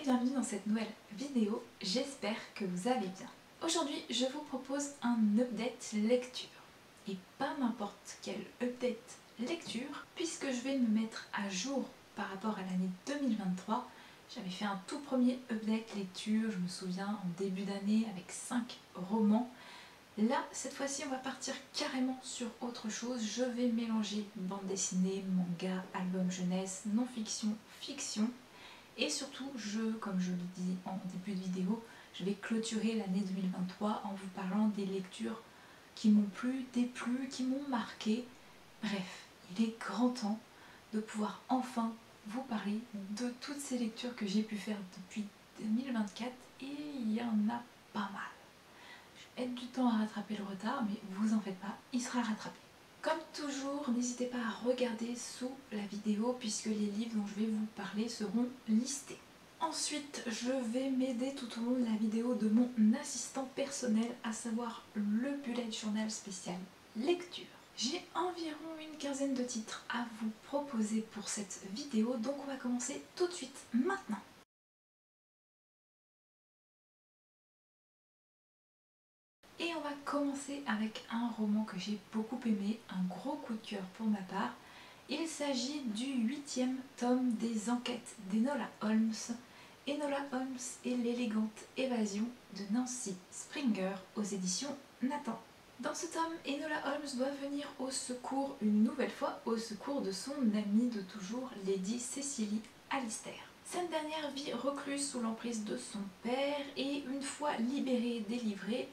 bienvenue dans cette nouvelle vidéo, j'espère que vous allez bien. Aujourd'hui je vous propose un update lecture, et pas n'importe quel update lecture, puisque je vais me mettre à jour par rapport à l'année 2023. J'avais fait un tout premier update lecture, je me souviens, en début d'année avec 5 romans. Là, cette fois-ci, on va partir carrément sur autre chose. Je vais mélanger bande dessinée, manga, album jeunesse, non-fiction, fiction. Et surtout, comme je le dis en début de vidéo, je vais clôturer l'année 2023 en vous parlant des lectures qui m'ont plu, déplu, qui m'ont marqué. Bref, il est grand temps de pouvoir enfin vous parler de toutes ces lectures que j'ai pu faire depuis 2024, et il y en a pas mal. Je vais mettre du temps à rattraper le retard, mais vous en faites pas, il sera rattrapé. Comme toujours, n'hésitez pas à regarder sous la vidéo puisque les livres dont je vais vous parler seront listés. Ensuite, je vais m'aider tout au long de la vidéo de mon assistant personnel, à savoir le bullet journal spécial lecture. J'ai environ une quinzaine de titres à vous proposer pour cette vidéo, donc on va commencer tout de suite maintenant. Et on va commencer avec un roman que j'ai beaucoup aimé, un gros coup de cœur pour ma part. Il s'agit du 8e tome des enquêtes d'Enola Holmes. Enola Holmes et l'élégante évasion de Nancy Springer aux éditions Nathan. Dans ce tome, Enola Holmes doit venir au secours, une nouvelle fois, au secours de son amie de toujours, Lady Cecily Alistair. Cette dernière vit recluse sous l'emprise de son père et une fois libérée et délivrée,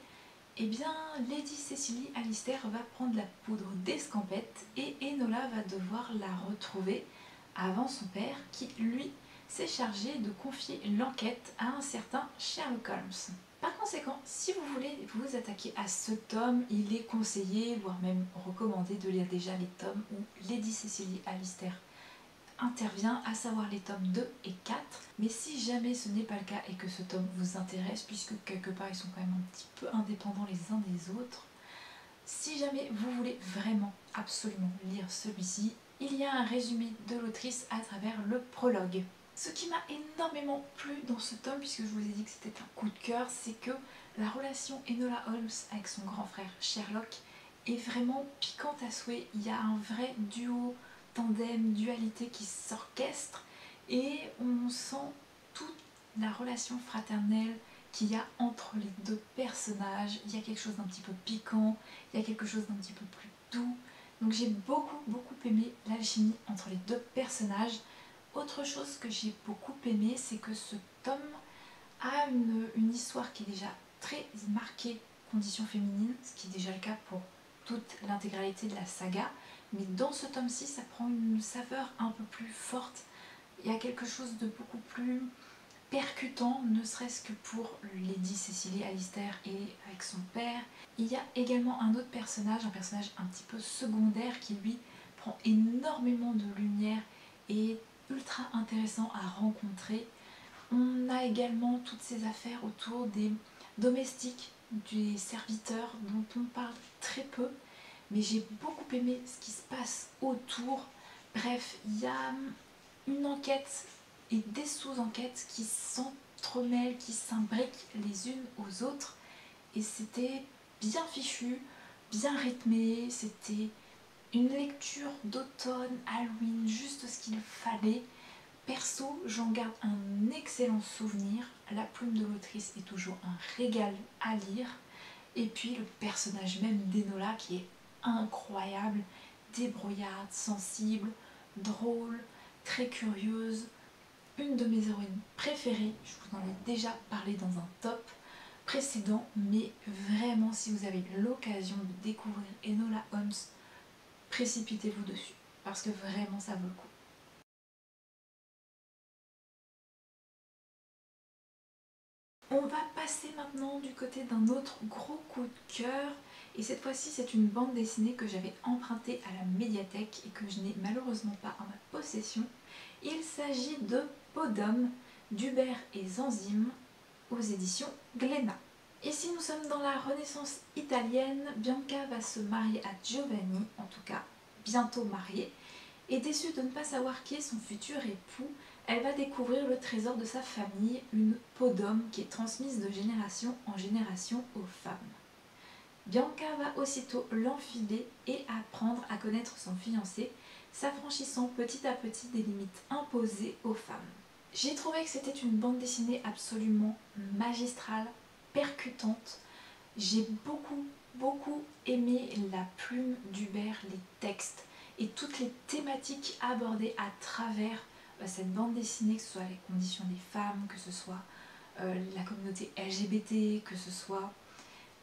eh bien, Lady Cecily Alistair va prendre la poudre d'escampette et Enola va devoir la retrouver avant son père qui, lui, s'est chargé de confier l'enquête à un certain Sherlock Holmes. Par conséquent, si vous voulez vous attaquer à ce tome, il est conseillé, voire même recommandé, de lire déjà les tomes où Lady Cecily Alistair intervient, à savoir les tomes 2 et 4. Mais si jamais ce n'est pas le cas et que ce tome vous intéresse, puisque quelque part ils sont quand même un petit peu indépendants les uns des autres, si jamais vous voulez vraiment absolument lire celui-ci, il y a un résumé de l'autrice à travers le prologue. Ce qui m'a énormément plu dans ce tome, puisque je vous ai dit que c'était un coup de cœur, c'est que la relation Enola Holmes avec son grand frère Sherlock est vraiment piquante à souhait. Il y a un vrai duo, tandem, dualité qui s'orchestre et on sent toute la relation fraternelle qu'il y a entre les deux personnages. Il y a quelque chose d'un petit peu piquant, il y a quelque chose d'un petit peu plus doux. Donc j'ai beaucoup aimé l'alchimie entre les deux personnages. Autre chose que j'ai beaucoup aimé, c'est que ce tome a une histoire qui est déjà très marquée condition féminine, ce qui est déjà le cas pour toute l'intégralité de la saga. Mais dans ce tome-ci, ça prend une saveur un peu plus forte. Il y a quelque chose de beaucoup plus percutant, ne serait-ce que pour Lady Cecily Alistair et avec son père. Il y a également un autre personnage, un personnage un petit peu secondaire qui lui prend énormément de lumière et ultra intéressant à rencontrer. On a également toutes ces affaires autour des domestiques, des serviteurs dont on parle très peu, mais j'ai beaucoup aimé ce qui se passe autour. Bref, il y a une enquête et des sous-enquêtes qui s'entremêlent, qui s'imbriquent les unes aux autres, et c'était bien fichu, bien rythmé. C'était une lecture d'automne, Halloween, juste ce qu'il fallait. Perso, j'en garde un excellent souvenir. La plume de l'autrice est toujours un régal à lire. Et puis le personnage même d'Enola qui est incroyable, débrouillarde, sensible, drôle, très curieuse. Une de mes héroïnes préférées, je vous en ai déjà parlé dans un top précédent, mais vraiment si vous avez l'occasion de découvrir Enola Holmes, précipitez-vous dessus, parce que vraiment ça vaut le coup. On va passer maintenant du côté d'un autre gros coup de cœur, et cette fois-ci c'est une bande dessinée que j'avais empruntée à la médiathèque et que je n'ai malheureusement pas en ma possession. Il s'agit de Peau d'homme d'Hubert et Zanzime aux éditions Glénat. Ici nous sommes dans la Renaissance italienne. Bianca va se marier à Giovanni, en tout cas bientôt mariée, et déçue de ne pas savoir qui est son futur époux, elle va découvrir le trésor de sa famille, une peau d'homme qui est transmise de génération en génération aux femmes. Bianca va aussitôt l'enfiler et apprendre à connaître son fiancé, s'affranchissant petit à petit des limites imposées aux femmes. J'ai trouvé que c'était une bande dessinée absolument magistrale, percutante. J'ai beaucoup aimé la plume d'Hubert, les textes et toutes les thématiques abordées à travers cette bande dessinée, que ce soit les conditions des femmes, que ce soit la communauté LGBT, que ce soit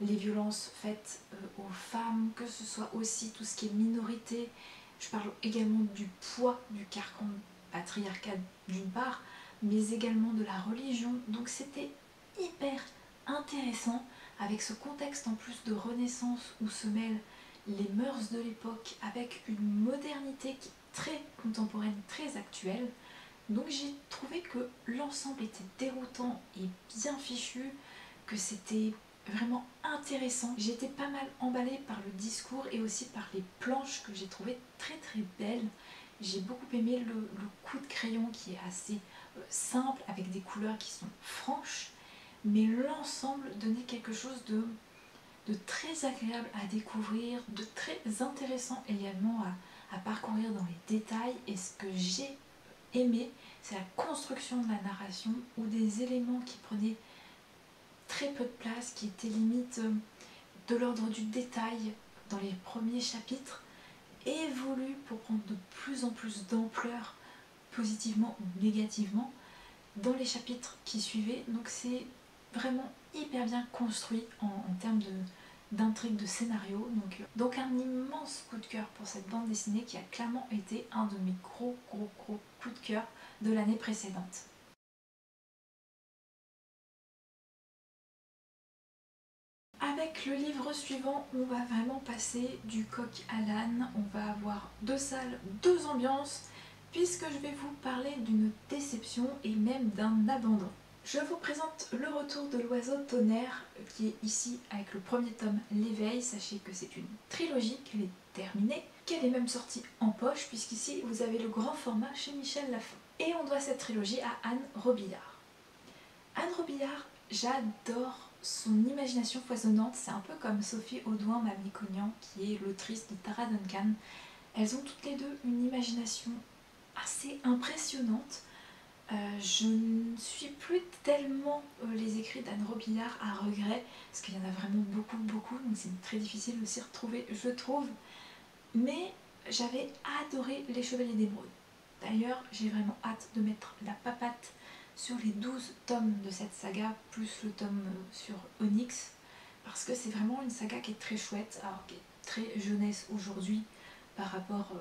les violences faites aux femmes, que ce soit aussi tout ce qui est minorité. Je parle également du poids du carcan patriarcal d'une part, mais également de la religion. Donc c'était hyper intéressant avec ce contexte en plus de renaissance où se mêlent les mœurs de l'époque avec une modernité qui est très contemporaine, très actuelle. Donc j'ai trouvé que l'ensemble était déroutant et bien fichu, que c'était vraiment intéressant. J'ai été pas mal emballée par le discours et aussi par les planches que j'ai trouvées très belles. J'ai beaucoup aimé le coup de crayon qui est assez simple avec des couleurs qui sont franches, mais l'ensemble donnait quelque chose de très agréable à découvrir, de très intéressant également à parcourir dans les détails. Et ce que j'ai aimé, c'est la construction de la narration ou des éléments qui prenaient très peu de place, qui étaient limite de l'ordre du détail dans les premiers chapitres, évoluent pour prendre de plus en plus d'ampleur, positivement ou négativement, dans les chapitres qui suivaient. Donc c'est vraiment hyper bien construit en termes d'intrigue, de scénario. Donc un immense coup de cœur pour cette bande dessinée qui a clairement été un de mes gros coups de cœur de l'année précédente. Avec le livre suivant, on va vraiment passer du coq à l'âne. On va avoir deux salles, deux ambiances, puisque je vais vous parler d'une déception et même d'un abandon. Je vous présente le retour de l'oiseau tonnerre, qui est ici avec le premier tome, L'éveil. Sachez que c'est une trilogie, qu'elle est terminée, qu'elle est même sortie en poche, puisqu'ici vous avez le grand format chez Michel Lafon. Et on doit cette trilogie à Anne Robillard. Anne Robillard, j'adore son imagination foisonnante. C'est un peu comme Sophie Audouin-Mamie-Cognan, qui est l'autrice de Tara Duncan. Elles ont toutes les deux une imagination assez impressionnante. Je ne suis plus tellement les écrits d'Anne Robillard à regret, parce qu'il y en a vraiment beaucoup, donc c'est très difficile de s'y retrouver, je trouve. Mais j'avais adoré Les Chevaliers d'Émeraude. D'ailleurs, j'ai vraiment hâte de mettre la papate sur les 12 tomes de cette saga, plus le tome sur Onyx, parce que c'est vraiment une saga qui est très chouette, alors qui est très jeunesse aujourd'hui par rapport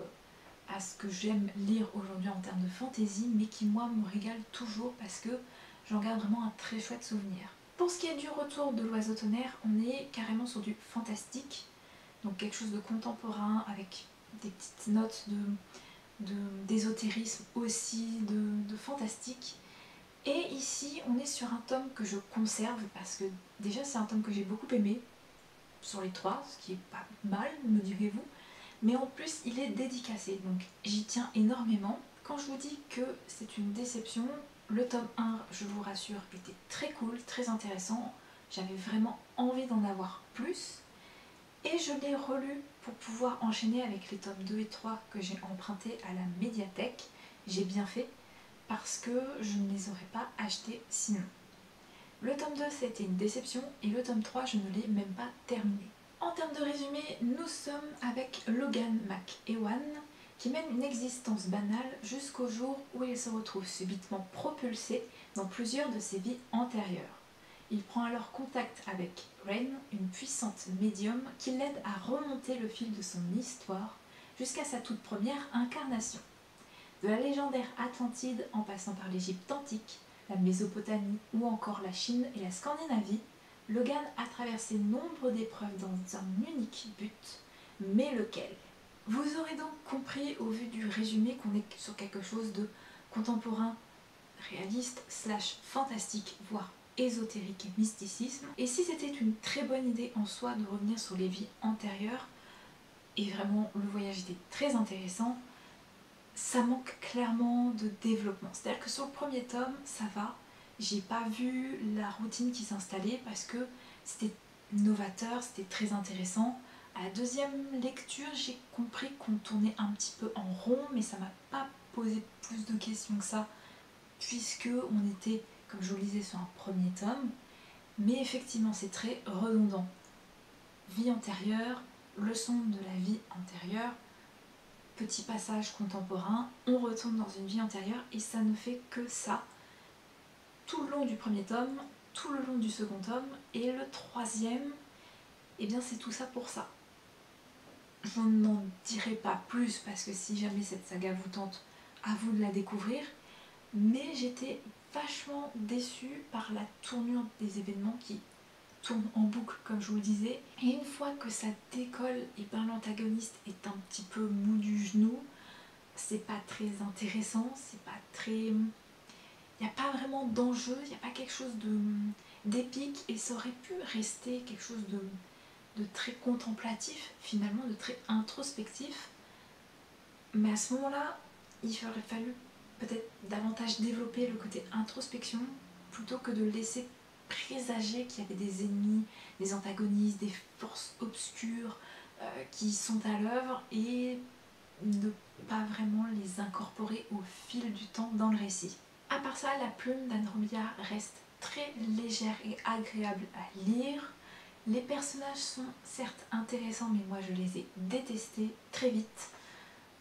à ce que j'aime lire aujourd'hui en termes de fantasy, mais qui moi me régale toujours parce que j'en garde vraiment un très chouette souvenir. Pour ce qui est du retour de l'oiseau tonnerre, on est carrément sur du fantastique, donc quelque chose de contemporain avec des petites notes d'ésotérisme aussi, de fantastique. Et ici on est sur un tome que je conserve parce que déjà c'est un tome que j'ai beaucoup aimé sur les trois, ce qui est pas mal me direz-vous, mais en plus il est dédicacé, donc j'y tiens énormément. Quand je vous dis que c'est une déception, le tome 1, je vous rassure, était très cool, très intéressant, j'avais vraiment envie d'en avoir plus, et je l'ai relu pour pouvoir enchaîner avec les tomes 2 et 3 que j'ai empruntés à la médiathèque. J'ai bien fait parce que je ne les aurais pas achetés sinon. Le tome 2 c'était une déception et le tome 3 je ne l'ai même pas terminé. En termes de résumé, nous sommes avec Logan McEwan qui mène une existence banale jusqu'au jour où il se retrouve subitement propulsé dans plusieurs de ses vies antérieures. Il prend alors contact avec Rain, une puissante médium qui l'aide à remonter le fil de son histoire jusqu'à sa toute première incarnation. De la légendaire Atlantide en passant par l'Égypte antique, la Mésopotamie ou encore la Chine et la Scandinavie, Logan a traversé nombre d'épreuves dans un unique but, mais lequel? Vous aurez donc compris au vu du résumé qu'on est sur quelque chose de contemporain, réaliste, slash fantastique, voire ésotérique et mysticisme. Et si c'était une très bonne idée en soi de revenir sur les vies antérieures, et vraiment le voyage était très intéressant, ça manque clairement de développement. C'est-à-dire que sur le premier tome, ça va. J'ai pas vu la routine qui s'installait parce que c'était novateur, c'était très intéressant. À la deuxième lecture, j'ai compris qu'on tournait un petit peu en rond, mais ça m'a pas posé plus de questions que ça, puisque on était, comme je vous le disais, sur un premier tome. Mais effectivement, c'est très redondant. Vie antérieure, leçon de la vie antérieure, petit passage contemporain, on retourne dans une vie antérieure et ça ne fait que ça tout le long du premier tome, tout le long du second tome, et le troisième, eh bien c'est tout ça pour ça. Je n'en dirai pas plus parce que si jamais cette saga vous tente, à vous de la découvrir, mais j'étais vachement déçue par la tournure des événements qui tournent en boucle comme je vous le disais, et une fois que ça décolle et ben l'antagoniste est un petit peu mou du genou, c'est pas très intéressant, c'est pas très... Il n'y a pas vraiment d'enjeu, il n'y a pas quelque chose d'épique et ça aurait pu rester quelque chose de très contemplatif, finalement de très introspectif. Mais à ce moment-là, il aurait fallu peut-être davantage développer le côté introspection plutôt que de laisser présager qu'il y avait des ennemis, des antagonistes, des forces obscures qui sont à l'œuvre et ne pas vraiment les incorporer au fil du temps dans le récit. À part ça, la plume d'Anne Rumillar reste très légère et agréable à lire. Les personnages sont certes intéressants, mais moi je les ai détestés très vite.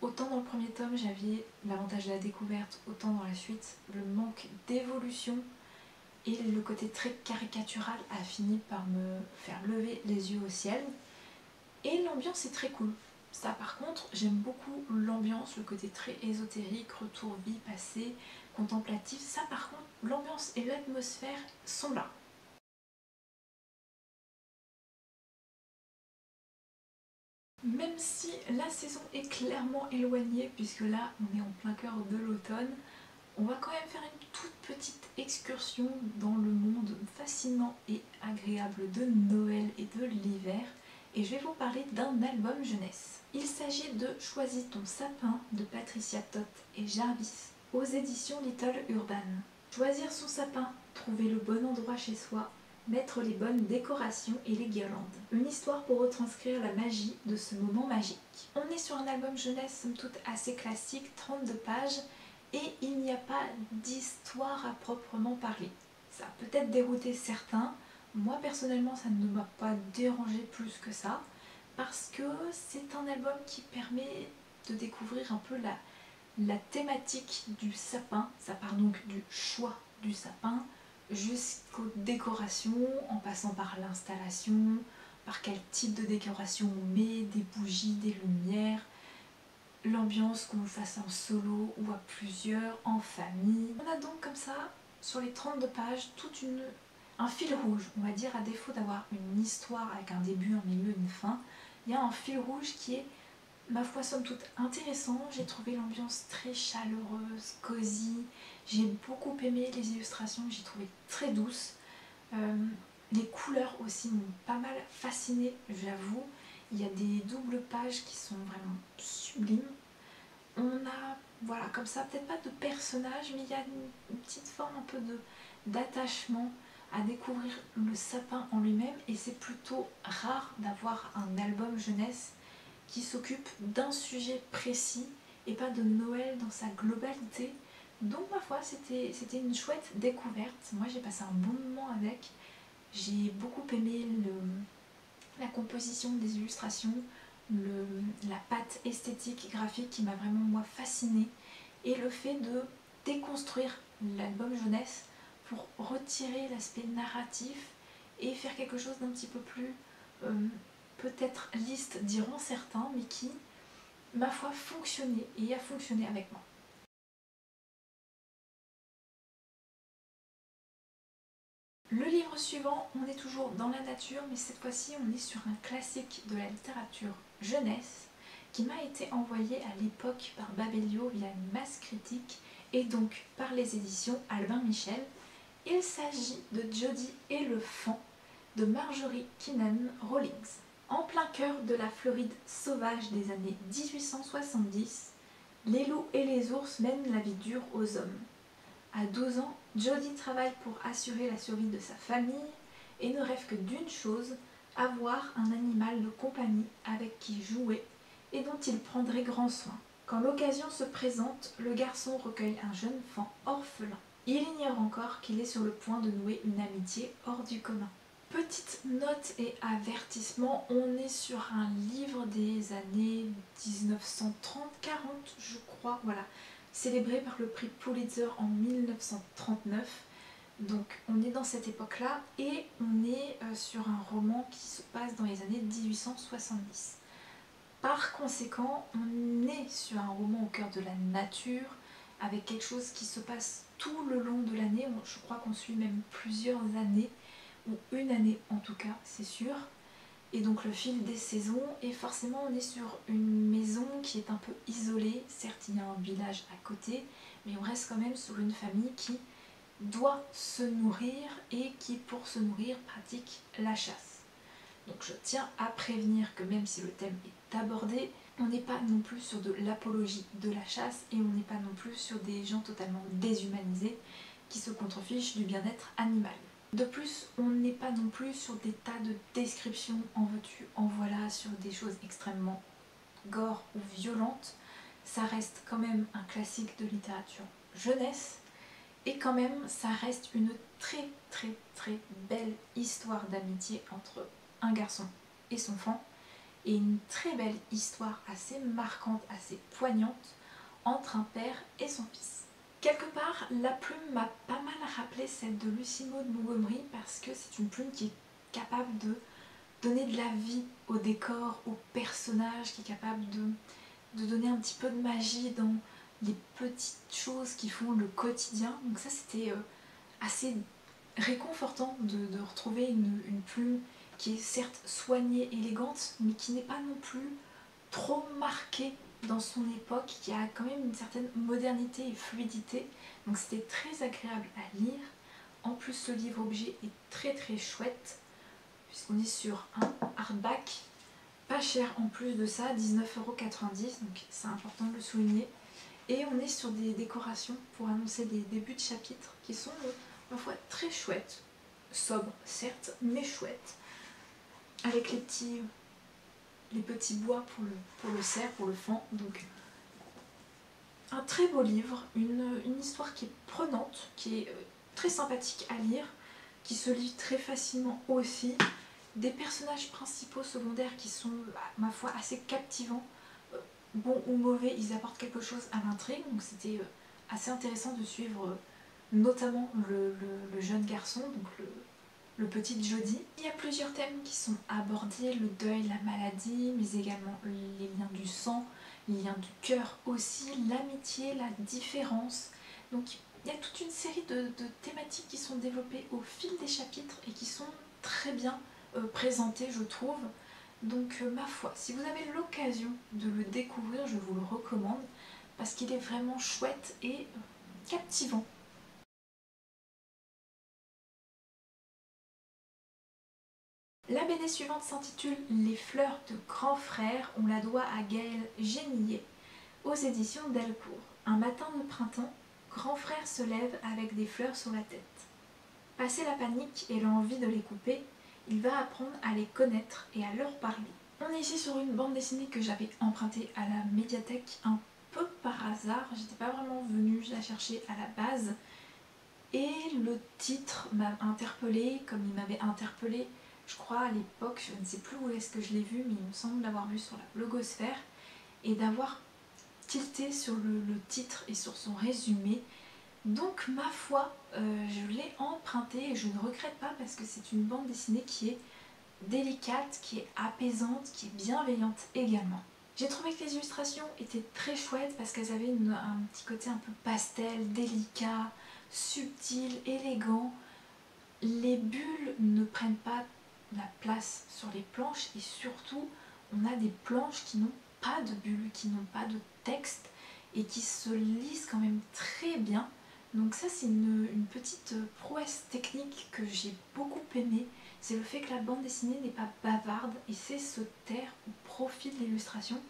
Autant dans le premier tome j'avais l'avantage de la découverte, autant dans la suite le manque d'évolution et le côté très caricatural a fini par me faire lever les yeux au ciel. Et l'ambiance est très cool. Ça par contre, j'aime beaucoup l'ambiance, le côté très ésotérique, retour vie passé, contemplatif. Ça par contre, l'ambiance et l'atmosphère sont là. Même si la saison est clairement éloignée, puisque là on est en plein cœur de l'automne, on va quand même faire une toute petite excursion dans le monde fascinant et agréable de Noël et de l'hiver. Et je vais vous parler d'un album jeunesse. Il s'agit de Choisis ton sapin de Patricia Toth et Jarvis aux éditions Little Urban. Choisir son sapin, trouver le bon endroit chez soi, mettre les bonnes décorations et les guirlandes. Une histoire pour retranscrire la magie de ce moment magique. On est sur un album jeunesse somme toute assez classique, 32 pages, et il n'y a pas d'histoire à proprement parler. Ça a peut-être dérouté certains. Moi personnellement ça ne m'a pas dérangé plus que ça parce que c'est un album qui permet de découvrir un peu la thématique du sapin. Ça part donc du choix du sapin jusqu'aux décorations en passant par l'installation, par quel type de décoration on met, des bougies, des lumières, l'ambiance qu'on fasse en solo ou à plusieurs, en famille. On a donc comme ça sur les 32 pages un fil rouge, on va dire, à défaut d'avoir une histoire avec un début, un milieu, une fin, il y a un fil rouge qui est, ma foi, somme toute intéressant. J'ai trouvé l'ambiance très chaleureuse, cosy, j'ai beaucoup aimé les illustrations, j'ai trouvé très douces. Les couleurs aussi m'ont pas mal fascinée, j'avoue. Il y a des doubles pages qui sont vraiment sublimes. On a, voilà, comme ça, peut-être pas de personnage, mais il y a une petite forme un peu d'attachement à découvrir le sapin en lui-même. Et c'est plutôt rare d'avoir un album jeunesse qui s'occupe d'un sujet précis et pas de Noël dans sa globalité. Donc ma foi, c'était une chouette découverte. Moi j'ai passé un bon moment avec. J'ai beaucoup aimé la composition des illustrations, la patte esthétique, graphique qui m'a vraiment moi fascinée, et le fait de déconstruire l'album jeunesse pour retirer l'aspect narratif et faire quelque chose d'un petit peu plus peut-être liste diront certains, mais qui ma foi fonctionnait et a fonctionné avec moi. Le livre suivant, on est toujours dans la nature, mais cette fois-ci on est sur un classique de la littérature jeunesse qui m'a été envoyé à l'époque par Babelio via une masse critique et donc par les éditions Albin Michel. Il s'agit de Jody et le Faon de Marjorie Kinnan Rawlings. En plein cœur de la Floride sauvage des années 1870, Les loups et les ours mènent la vie dure aux hommes. À 12 ans, Jody travaille pour assurer la survie de sa famille et ne rêve que d'une chose, avoir un animal de compagnie avec qui jouer et dont il prendrait grand soin. Quand l'occasion se présente, le garçon recueille un jeune enfant orphelin. Il ignore encore qu'il est sur le point de nouer une amitié hors du commun. Petite note et avertissement, on est sur un livre des années 1930-40, je crois, voilà, célébré par le prix Pulitzer en 1939. Donc on est dans cette époque-là et on est sur un roman qui se passe dans les années 1870. Par conséquent, on est sur un roman au cœur de la nature, avec quelque chose qui se passe tout le long de l'année. Je crois qu'on suit même plusieurs années, ou une année en tout cas, c'est sûr. Et donc le fil des saisons, et forcément on est sur une maison qui est un peu isolée. Certes, il y a un village à côté, mais on reste quand même sur une famille qui doit se nourrir et qui, pour se nourrir, pratique la chasse. Donc je tiens à prévenir que même si le thème est abordé, on n'est pas non plus sur de l'apologie de la chasse et on n'est pas non plus sur des gens totalement déshumanisés qui se contrefichent du bien-être animal. De plus, on n'est pas non plus sur des tas de descriptions en veux-tu, en voilà, sur des choses extrêmement gore ou violentes. Ça reste quand même un classique de littérature jeunesse et quand même ça reste une très très très belle histoire d'amitié entre un garçon et son fan et une très belle histoire assez marquante, assez poignante entre un père et son fils. Quelque part, la plume m'a pas mal rappelé celle de Lucy Maud Montgomery parce que c'est une plume qui est capable de donner de la vie au décor, aux personnages, qui est capable de donner un petit peu de magie dans les petites choses qui font le quotidien. Donc ça c'était assez réconfortant de retrouver une plume qui est certes soignée, élégante, mais qui n'est pas non plus trop marquée dans son époque, qui a quand même une certaine modernité et fluidité. Donc c'était très agréable à lire. En plus le livre objet est très très chouette, puisqu'on est sur un hardback, pas cher en plus de ça, 19,90 €, donc c'est important de le souligner. Et on est sur des décorations pour annoncer des débuts de chapitres qui sont ma foi très chouettes, sobres certes, mais chouettes, avec les petits bois pour le cerf, pour le faon. Donc un très beau livre, une histoire qui est prenante, qui est très sympathique à lire, qui se lit très facilement aussi. Des personnages principaux secondaires qui sont, ma foi, assez captivants. Bon ou mauvais, ils apportent quelque chose à l'intrigue, donc c'était assez intéressant de suivre notamment le jeune garçon, donc le petit Jody. Il y a plusieurs thèmes qui sont abordés, le deuil, la maladie, mais également les liens du sang, les liens du cœur aussi, l'amitié, la différence. Donc il y a toute une série de thématiques qui sont développées au fil des chapitres et qui sont très bien présentées, je trouve. Donc ma foi, si vous avez l'occasion de le découvrir, je vous le recommande parce qu'il est vraiment chouette et captivant. La BD suivante s'intitule Les fleurs de grand frère. On la doit à Gaël Génillet aux éditions Delcourt. Un matin de printemps, grand frère se lève avec des fleurs sur la tête. Passé la panique et l'envie de les couper, il va apprendre à les connaître et à leur parler. On est ici sur une bande dessinée que j'avais empruntée à la médiathèque un peu par hasard. J'étais pas vraiment venue la chercher à la base. Et le titre m'a interpellée comme il m'avait interpellée, je crois à l'époque, je ne sais plus où est-ce que je l'ai vu, mais il me semble l'avoir vu sur la blogosphère, et d'avoir tilté sur le titre et sur son résumé. Donc ma foi, je l'ai emprunté et je ne regrette pas parce que c'est une bande dessinée qui est délicate, qui est apaisante, qui est bienveillante également. J'ai trouvé que les illustrations étaient très chouettes parce qu'elles avaient un petit côté un peu pastel, délicat, subtil, élégant. Les bulles ne prennent pas la place sur les planches et surtout on a des planches qui n'ont pas de bulles, qui n'ont pas de texte et qui se lisent quand même très bien. Donc ça c'est une petite prouesse technique que j'ai beaucoup aimée. C'est le fait que la bande dessinée n'est pas bavarde et sait se taire au profit de l'illustration.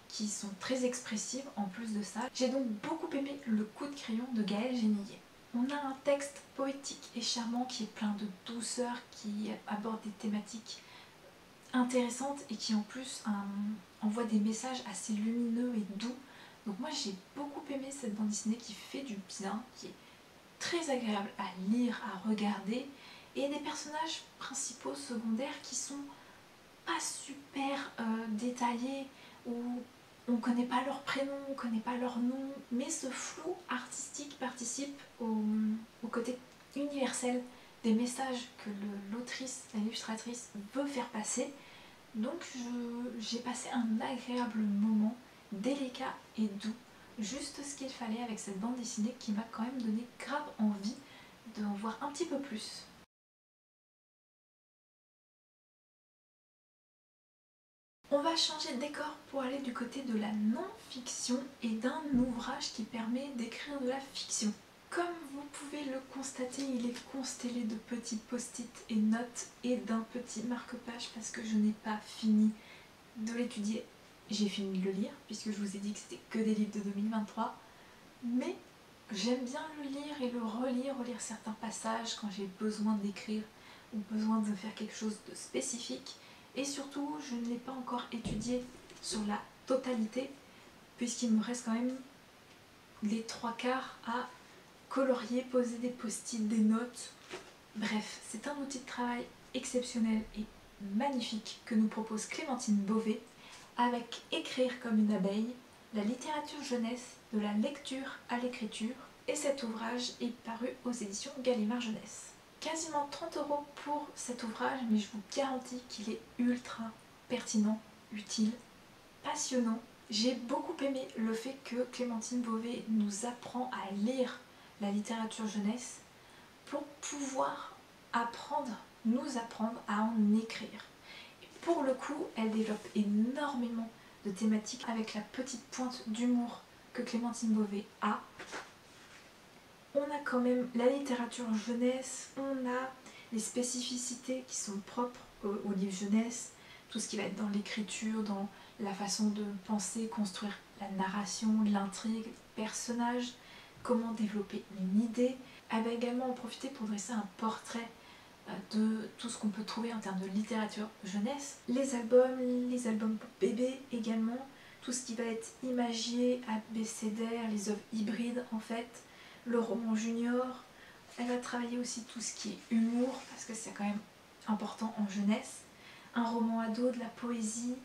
qui sont très expressives en plus de ça. J'ai donc beaucoup aimé le coup de crayon de Gaëlle Génillier. On a un texte poétique et charmant qui est plein de douceur, qui aborde des thématiques intéressantes et qui en plus envoie des messages assez lumineux et doux. Donc moi j'ai beaucoup aimé cette bande dessinée qui fait du bien, qui est très agréable à lire, à regarder, et des personnages principaux, secondaires qui sont pas super détaillés, où on ne connaît pas leur prénom, on ne connaît pas leur nom, mais ce flou artistique participe au côté universel des messages que l'autrice, l'illustratrice veut faire passer. Donc j'ai passé un agréable moment, délicat et doux, juste ce qu'il fallait avec cette bande dessinée qui m'a quand même donné grave envie d'en voir un petit peu plus. On va changer de décor pour aller du côté de la non-fiction et d'un ouvrage qui permet d'écrire de la fiction. Comme vous pouvez le constater, il est constellé de petits post-it et notes et d'un petit marque-page parce que je n'ai pas fini de l'étudier. J'ai fini de le lire puisque je vous ai dit que c'était que des livres de 2023, mais j'aime bien le lire et le relire certains passages quand j'ai besoin d'écrire ou besoin de faire quelque chose de spécifique. Et surtout, je ne l'ai pas encore étudié sur la totalité, puisqu'il me reste quand même les 3/4 à colorier, poser des post-it, des notes. Bref, c'est un outil de travail exceptionnel et magnifique que nous propose Clémentine Beauvais, avec Écrire comme une abeille, la littérature jeunesse, de la lecture à l'écriture. Et cet ouvrage est paru aux éditions Gallimard Jeunesse. Quasiment 30 € pour cet ouvrage, mais je vous garantis qu'il est ultra pertinent, utile, passionnant. J'ai beaucoup aimé le fait que Clémentine Beauvais nous apprend à lire la littérature jeunesse pour pouvoir nous apprendre à en écrire. Et pour le coup, elle développe énormément de thématiques avec la petite pointe d'humour que Clémentine Beauvais a. On a quand même la littérature jeunesse, on a les spécificités qui sont propres au livre jeunesse, tout ce qui va être dans l'écriture, dans la façon de penser, construire la narration, l'intrigue, les personnages, comment développer une idée. Elle va également en profiter pour dresser un portrait de tout ce qu'on peut trouver en termes de littérature jeunesse. Les albums pour bébés également, tout ce qui va être imagier, abécédaire, les œuvres hybrides en fait, le roman junior. Elle va travailler aussi tout ce qui est humour, parce que c'est quand même important en jeunesse. Un roman ado, de la poésie,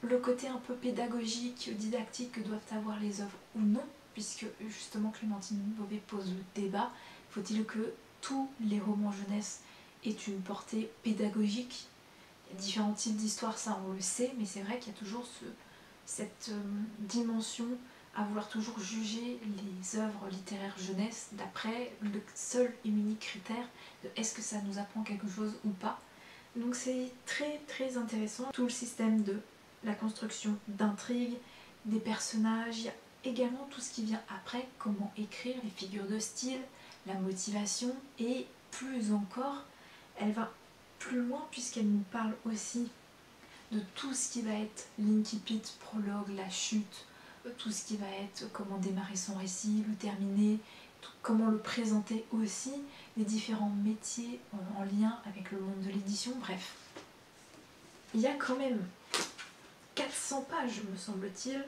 le côté un peu pédagogique, didactique que doivent avoir les œuvres ou non, puisque justement Clémentine Beauvais pose le débat. Faut-il que tous les romans jeunesse aient une portée pédagogique? Il y a différents types d'histoires, ça on le sait, mais c'est vrai qu'il y a toujours cette dimension à vouloir toujours juger les œuvres littéraires jeunesse d'après le seul et unique critère de est-ce que ça nous apprend quelque chose ou pas. Donc c'est très très intéressant, tout le système de la construction d'intrigues, des personnages, il y a également tout ce qui vient après, comment écrire, les figures de style, la motivation, et plus encore, elle va plus loin puisqu'elle nous parle aussi de tout ce qui va être l'incipit, prologue, la chute, tout ce qui va être comment démarrer son récit, le terminer, comment le présenter aussi, les différents métiers en lien avec le monde de l'édition, bref. Il y a quand même 400 pages, me semble-t-il,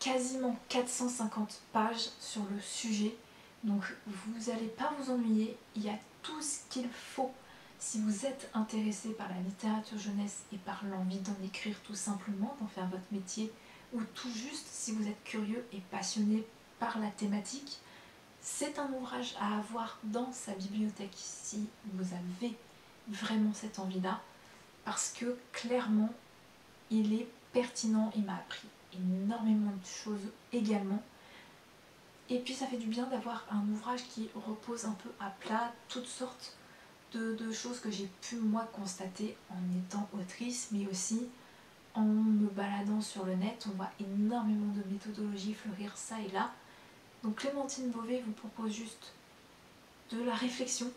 quasiment 450 pages sur le sujet, donc vous n'allez pas vous ennuyer, il y a tout ce qu'il faut. Si vous êtes intéressé par la littérature jeunesse et par l'envie d'en écrire tout simplement, d'en faire votre métier, ou tout juste si vous êtes curieux et passionné par la thématique, c'est un ouvrage à avoir dans sa bibliothèque si vous avez vraiment cette envie-là, parce que clairement, il est pertinent, il m'a appris énormément de choses également. Et puis ça fait du bien d'avoir un ouvrage qui repose un peu à plat toutes sortes de choses que j'ai pu moi constater en étant autrice, mais aussi en me baladant sur le net. On voit énormément de méthodologies fleurir ça et là. Donc Clémentine Beauvais vous propose juste de la réflexion,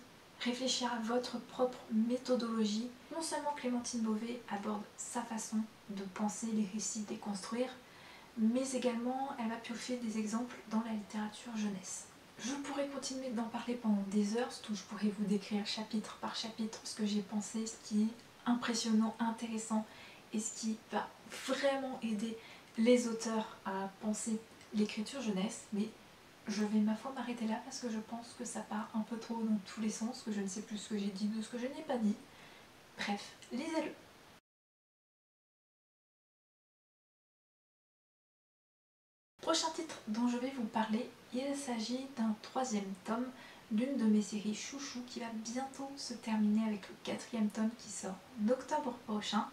réfléchir à votre propre méthodologie. Non seulement Clémentine Beauvais aborde sa façon de penser les récits déconstruire, mais également elle va piocher des exemples dans la littérature jeunesse. Je pourrais continuer d'en parler pendant des heures, surtout je pourrais vous décrire chapitre par chapitre ce que j'ai pensé, ce qui est impressionnant, intéressant et ce qui va vraiment aider les auteurs à penser l'écriture jeunesse, mais je vais ma foi m'arrêter là parce que je pense que ça part un peu trop dans tous les sens, que je ne sais plus ce que j'ai dit de ce que je n'ai pas dit. Bref, lisez-le. Prochain titre dont je vais vous parler, il s'agit d'un troisième tome d'une de mes séries chouchou qui va bientôt se terminer avec le quatrième tome qui sort en octobre prochain.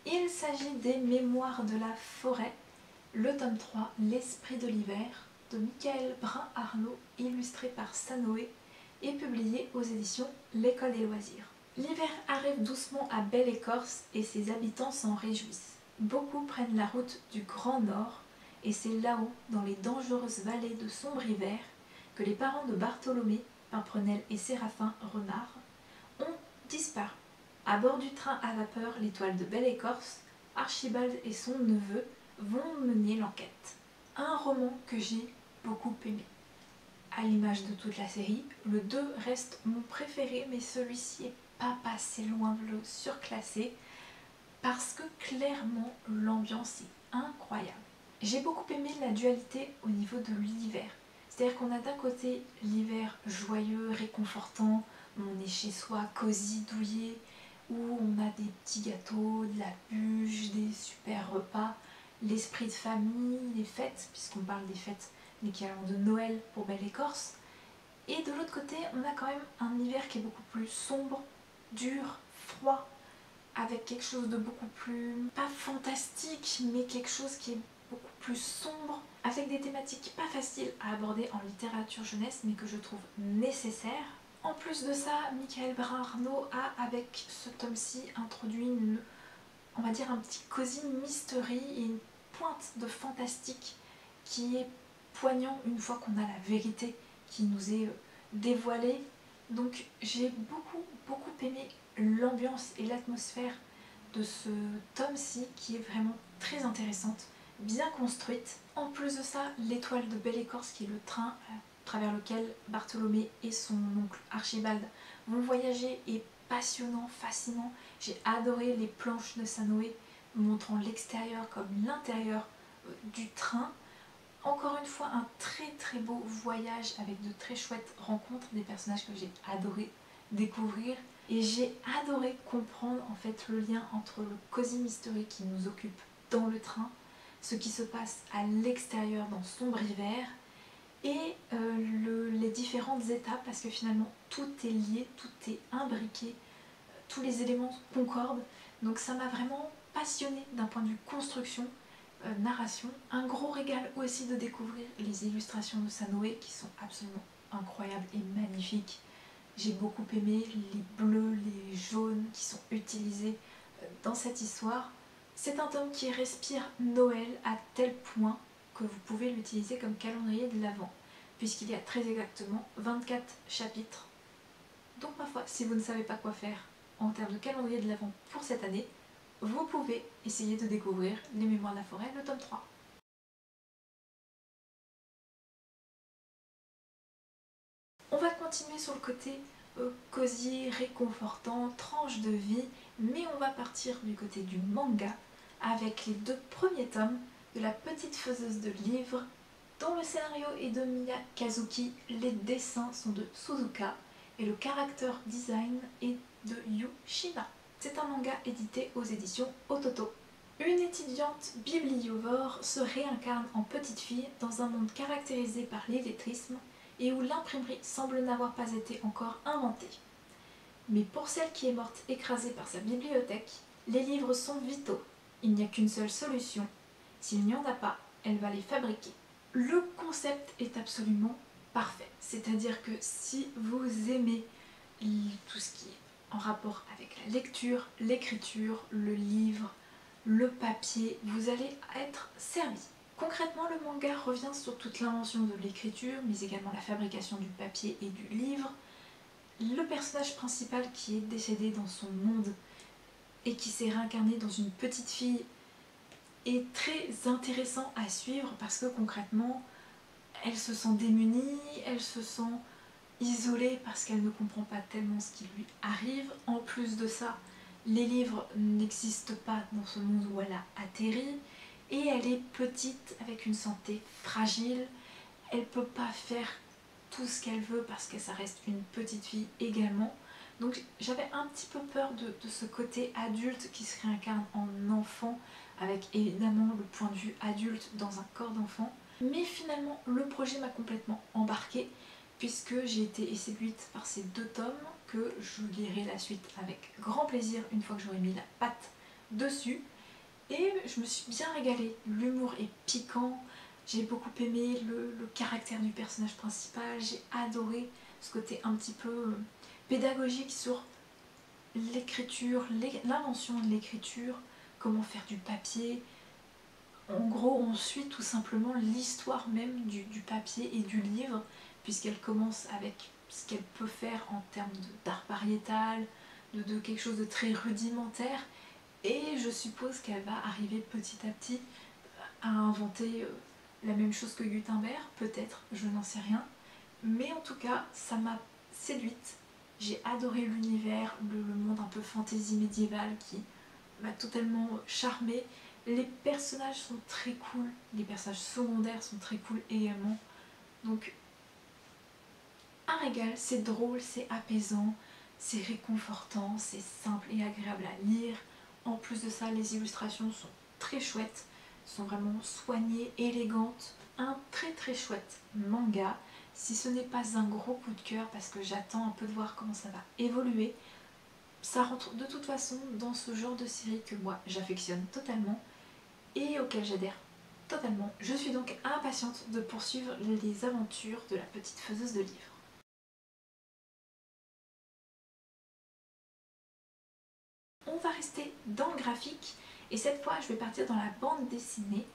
Il s'agit des Mémoires de la forêt, le tome 3, L'esprit de l'hiver, de Michael Brun-Arnaud, illustré par Sanoé et publié aux éditions L'École des loisirs. L'hiver arrive doucement à Belle-Écorce et ses habitants s'en réjouissent. Beaucoup prennent la route du Grand Nord et c'est là-haut, dans les dangereuses vallées de Sombre-Hiver, que les parents de Bartholomé, Pimprenel et Séraphin Renard ont disparu. À bord du train à vapeur L'Étoile de Belle-Écorce, Archibald et son neveu vont mener l'enquête. Un roman que j'ai beaucoup aimé. À l'image de toute la série, le 2 reste mon préféré, mais celui-ci est pas passé loin de le surclasser parce que clairement l'ambiance est incroyable. J'ai beaucoup aimé la dualité au niveau de l'hiver. C'est-à-dire qu'on a d'un côté l'hiver joyeux, réconfortant, où on est chez soi, cosy, douillet, où on a des petits gâteaux, de la bûche, des super repas, l'esprit de famille, les fêtes, puisqu'on parle des fêtes l'équivalent de Noël pour Belle-Écorce. Et de l'autre côté, on a quand même un hiver qui est beaucoup plus sombre, dur, froid, avec quelque chose de beaucoup plus, pas fantastique, mais quelque chose qui est beaucoup plus sombre, avec des thématiques pas faciles à aborder en littérature jeunesse, mais que je trouve nécessaires. En plus de ça, Michael Brun-Arnaud a, avec ce tome-ci, introduit on va dire un petit cosy mystery et une pointe de fantastique qui est poignant une fois qu'on a la vérité qui nous est dévoilée. Donc j'ai beaucoup aimé l'ambiance et l'atmosphère de ce tome-ci qui est vraiment très intéressante, bien construite. En plus de ça, l'Étoile de Belle-Écorce qui est le train à travers lequel Bartholomé et son oncle Archibald vont voyager est passionnant, fascinant. J'ai adoré les planches de Sanoé montrant l'extérieur comme l'intérieur du train. Encore une fois, un très beau voyage avec de très chouettes rencontres, des personnages que j'ai adoré découvrir. Et j'ai adoré comprendre en fait le lien entre le cosy mystery qui nous occupe dans le train, ce qui se passe à l'extérieur dans Sombre-Hiver, et les différentes étapes, parce que finalement tout est lié, tout est imbriqué, tous les éléments concordent. Donc ça m'a vraiment passionnée d'un point de vue construction, narration. Un gros régal aussi de découvrir les illustrations de Sanoé qui sont absolument incroyables et magnifiques. J'ai beaucoup aimé les bleus, les jaunes qui sont utilisés dans cette histoire. C'est un tome qui respire Noël à tel point que vous pouvez l'utiliser comme calendrier de l'Avent, puisqu'il y a très exactement 24 chapitres. Donc ma foi, si vous ne savez pas quoi faire en termes de calendrier de l'Avent pour cette année, vous pouvez essayer de découvrir Les Mémoires de la forêt, le tome 3. On va continuer sur le côté cosy, réconfortant, tranche de vie, mais on va partir du côté du manga avec les 2 premiers tomes de La Petite Faiseuse de Livres, dont le scénario est de Miya Kazuki, les dessins sont de Suzuka et le character design est de Yu Shima. C'est un manga édité aux éditions Ototo. Une étudiante bibliovore se réincarne en petite fille dans un monde caractérisé par l'illettrisme et où l'imprimerie semble n'avoir pas été encore inventée. Mais pour celle qui est morte écrasée par sa bibliothèque, les livres sont vitaux. Il n'y a qu'une seule solution. S'il n'y en a pas, elle va les fabriquer. Le concept est absolument parfait. C'est-à-dire que si vous aimez tout ce qui est en rapport avec la lecture, l'écriture, le livre, le papier, vous allez être servi. Concrètement, le manga revient sur toute l'invention de l'écriture, mais également la fabrication du papier et du livre, le personnage principal qui est décédé dans son monde et qui s'est réincarné dans une petite fille est très intéressant à suivre parce que concrètement elle se sent démunie, elle se sent isolée parce qu'elle ne comprend pas tellement ce qui lui arrive. En plus de ça, les livres n'existent pas dans ce monde où elle a atterri et elle est petite avec une santé fragile. Elle ne peut pas faire tout ce qu'elle veut parce que ça reste une petite fille également. Donc j'avais un petit peu peur de ce côté adulte qui se réincarne en enfant, avec évidemment le point de vue adulte dans un corps d'enfant. Mais finalement le projet m'a complètement embarquée puisque j'ai été séduite par ces 2 tomes que je lirai la suite avec grand plaisir une fois que j'aurai mis la patte dessus. Et je me suis bien régalée, l'humour est piquant, j'ai beaucoup aimé le caractère du personnage principal, j'ai adoré ce côté un petit peu pédagogique sur l'écriture, l'invention de l'écriture, comment faire du papier. En gros, on suit tout simplement l'histoire même du papier et du livre, puisqu'elle commence avec ce qu'elle peut faire en termes d'art pariétal, de quelque chose de très rudimentaire, et je suppose qu'elle va arriver petit à petit à inventer la même chose que Gutenberg, peut-être, je n'en sais rien. Mais en tout cas, ça m'a séduite. J'ai adoré l'univers, le monde un peu fantasy médiéval qui m'a totalement charmée. Les personnages sont très cool, les personnages secondaires sont très cool également. Donc, un régal, c'est drôle, c'est apaisant, c'est réconfortant, c'est simple et agréable à lire. En plus de ça, les illustrations sont très chouettes, sont vraiment soignées, élégantes. Un très très chouette manga, si ce n'est pas un gros coup de cœur parce que j'attends un peu de voir comment ça va évoluer. Ça rentre de toute façon dans ce genre de série que moi j'affectionne totalement et auquel j'adhère totalement. Je suis donc impatiente de poursuivre les aventures de la petite faiseuse de livres. On va rester dans le graphique et cette fois je vais partir dans la bande dessinée.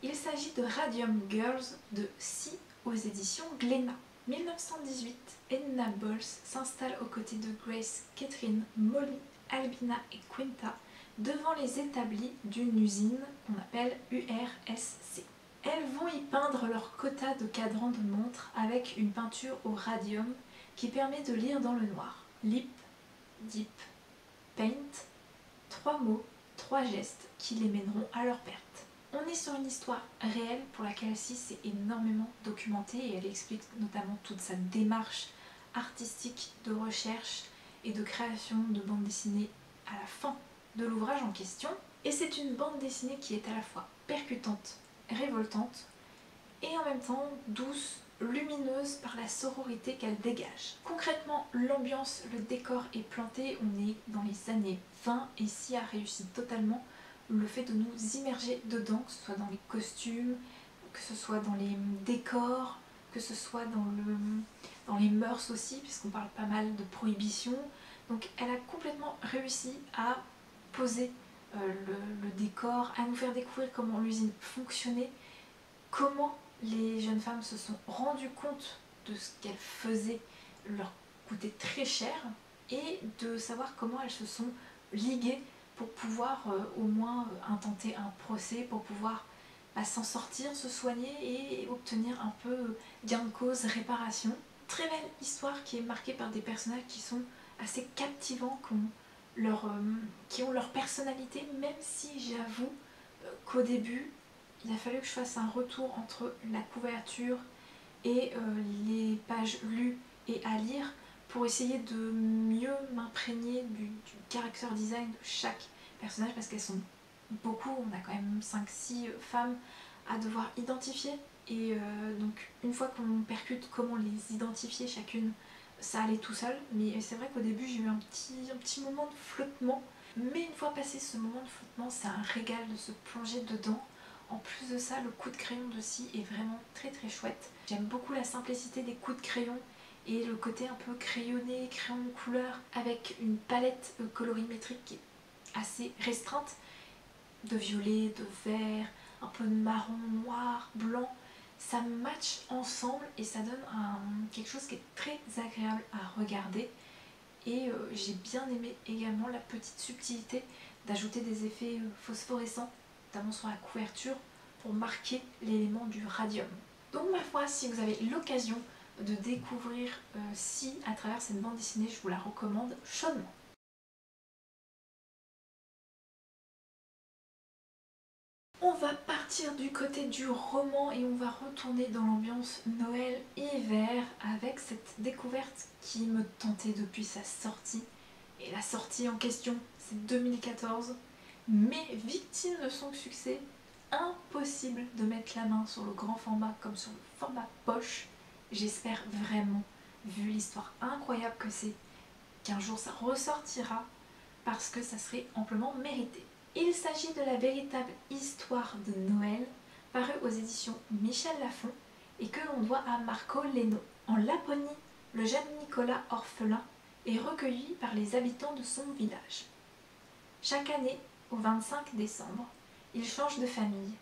Il s'agit de Radium Girls de Si aux éditions Glénat. 1918, Edna Bowles s'installe aux côtés de Grace, Catherine, Molly, Albina et Quinta devant les établis d'une usine qu'on appelle URSC. Elles vont y peindre leur quota de cadrans de montre avec une peinture au radium qui permet de lire dans le noir. Lip, dip, paint, 3 mots, 3 gestes qui les mèneront à leur perte. On est sur une histoire réelle pour laquelle Si s'est énormément documentée et elle explique notamment toute sa démarche artistique de recherche et de création de bande dessinée à la fin de l'ouvrage en question. Et c'est une bande dessinée qui est à la fois percutante, révoltante et en même temps douce, lumineuse par la sororité qu'elle dégage. Concrètement, l'ambiance, le décor est planté, on est dans les années 20 et Si a réussi totalement le fait de nous immerger dedans, que ce soit dans les costumes, que ce soit dans les décors, que ce soit dans les mœurs aussi, puisqu'on parle pas mal de prohibition. Donc elle a complètement réussi à poser le décor, à nous faire découvrir comment l'usine fonctionnait, comment les jeunes femmes se sont rendues compte de ce qu'elles faisaient leur coûtait très cher et de savoir comment elles se sont liguées pour pouvoir au moins intenter un procès, pour pouvoir s'en sortir, se soigner et obtenir un peu gain de cause, réparation. Très belle histoire qui est marquée par des personnages qui sont assez captivants, qui ont leur personnalité, même si j'avoue qu'au début, il a fallu que je fasse un retour entre la couverture et les pages lues et à lire pour essayer de mieux m'imprégner du character design de chaque personnage parce qu'elles sont beaucoup, on a quand même 5-6 femmes à devoir identifier et donc une fois qu'on percute comment les identifier chacune, ça allait tout seul, mais c'est vrai qu'au début j'ai eu un petit moment de flottement, mais une fois passé ce moment de flottement, c'est un régal de se plonger dedans. En plus de ça, le coup de crayon de Si est vraiment très très chouette. J'aime beaucoup la simplicité des coups de crayon et le côté un peu crayonné, crayon de couleur, avec une palette colorimétrique qui est assez restreinte, de violet, de vert, un peu de marron, noir, blanc. ça match ensemble et ça donne quelque chose qui est très agréable à regarder. Et j'ai bien aimé également la petite subtilité d'ajouter des effets phosphorescents, notamment sur la couverture, pour marquer l'élément du radium. Donc ma foi, si vous avez l'occasion de découvrir Si à travers cette bande dessinée, je vous la recommande chaudement. On va partir du côté du roman et on va retourner dans l'ambiance Noël-hiver avec cette découverte qui me tentait depuis sa sortie. Et la sortie en question, c'est 2014. Mais victime de son succès, impossible de mettre la main sur le grand format comme sur le format poche. J'espère vraiment, vu l'histoire incroyable que c'est, qu'un jour ça ressortira parce que ça serait amplement mérité. Il s'agit de la véritable histoire de Noël, parue aux éditions Michel Lafon et que l'on doit à Marco Leno. En Laponie, le jeune Nicolas orphelin est recueilli par les habitants de son village. Chaque année, au 25 décembre, il change de famille.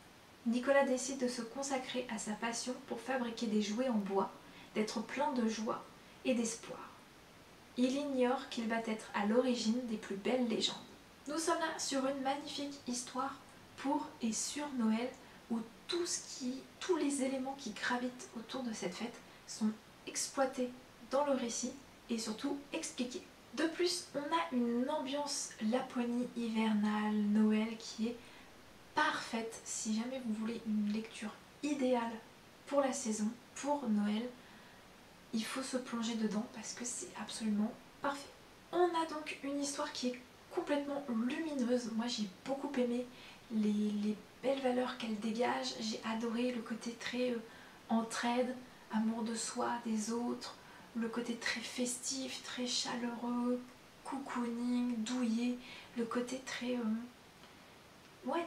Nicolas décide de se consacrer à sa passion pour fabriquer des jouets en bois, d'être plein de joie et d'espoir. Il ignore qu'il va être à l'origine des plus belles légendes. Nous sommes là sur une magnifique histoire pour et sur Noël où tous les éléments qui gravitent autour de cette fête sont exploités dans le récit et surtout expliqués. De plus, on a une ambiance Laponie hivernale, Noël qui est parfaite si jamais vous voulez une lecture idéale pour la saison, pour Noël. Il faut se plonger dedans parce que c'est absolument parfait. On a donc une histoire qui est complètement lumineuse. Moi j'ai beaucoup aimé les belles valeurs qu'elle dégage. J'ai adoré le côté très entraide, amour de soi, des autres, le côté très festif, très chaleureux, cocooning, douillet, le côté très,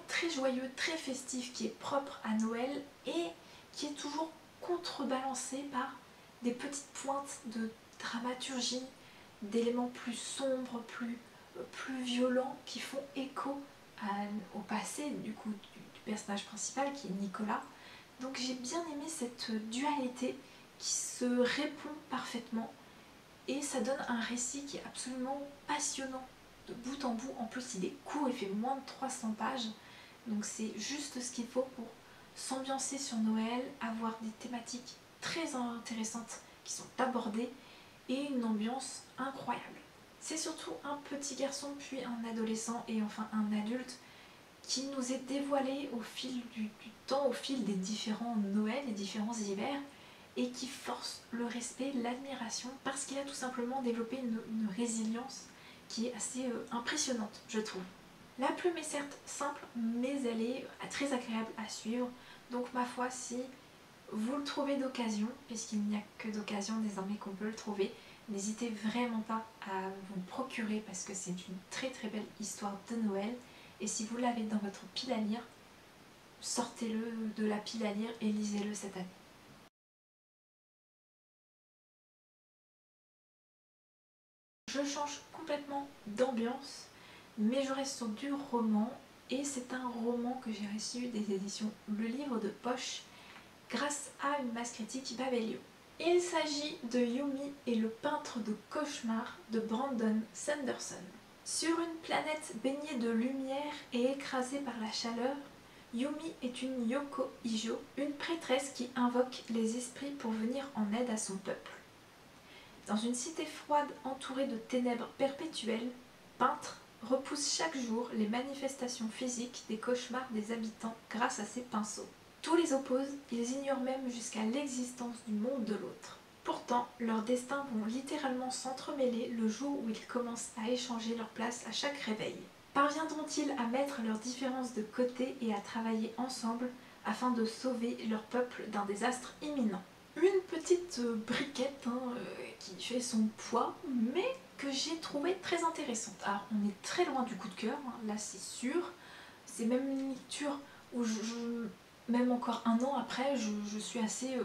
très joyeux, très festif qui est propre à Noël et qui est toujours contrebalancé par des petites pointes de dramaturgie, d'éléments plus sombres, plus violents qui font écho au passé du personnage principal qui est Nicolas. Donc j'ai bien aimé cette dualité qui se répond parfaitement et ça donne un récit qui est absolument passionnant de bout en bout. En plus il est court, il fait moins de 300 pages, donc c'est juste ce qu'il faut pour s'ambiancer sur Noël, avoir des thématiques très intéressantes qui sont abordées et une ambiance incroyable. C'est surtout un petit garçon puis un adolescent et enfin un adulte qui nous est dévoilé au fil du temps, au fil des différents Noëls et différents hivers et qui force le respect, l'admiration parce qu'il a tout simplement développé une résilience qui est assez impressionnante, je trouve. La plume est certes simple mais elle est très agréable à suivre, donc ma foi, si vous le trouvez d'occasion, puisqu'il n'y a que d'occasion désormais qu'on peut le trouver, n'hésitez vraiment pas à vous le procurer parce que c'est une très très belle histoire de Noël. Et si vous l'avez dans votre pile à lire, sortez-le de la pile à lire et lisez-le cette année. Je change complètement d'ambiance, mais je reste sur du roman et c'est un roman que j'ai reçu des éditions Le Livre de Poche grâce à une masse critique Babelio. Il s'agit de Yumi et le peintre de cauchemars de Brandon Sanderson. Sur une planète baignée de lumière et écrasée par la chaleur, Yumi est une Yoko Ijo, une prêtresse qui invoque les esprits pour venir en aide à son peuple. Dans une cité froide entourée de ténèbres perpétuelles, Peintre repousse chaque jour les manifestations physiques des cauchemars des habitants grâce à ses pinceaux. Tous les opposent, ils ignorent même jusqu'à l'existence du monde de l'autre. Pourtant, leurs destins vont littéralement s'entremêler le jour où ils commencent à échanger leur place à chaque réveil. Parviendront-ils à mettre leurs différences de côté et à travailler ensemble afin de sauver leur peuple d'un désastre imminent? Une petite briquette qui fait son poids, mais que j'ai trouvé très intéressante. Alors, on est très loin du coup de cœur, là c'est sûr. C'est même une lecture où même encore un an après, je suis assez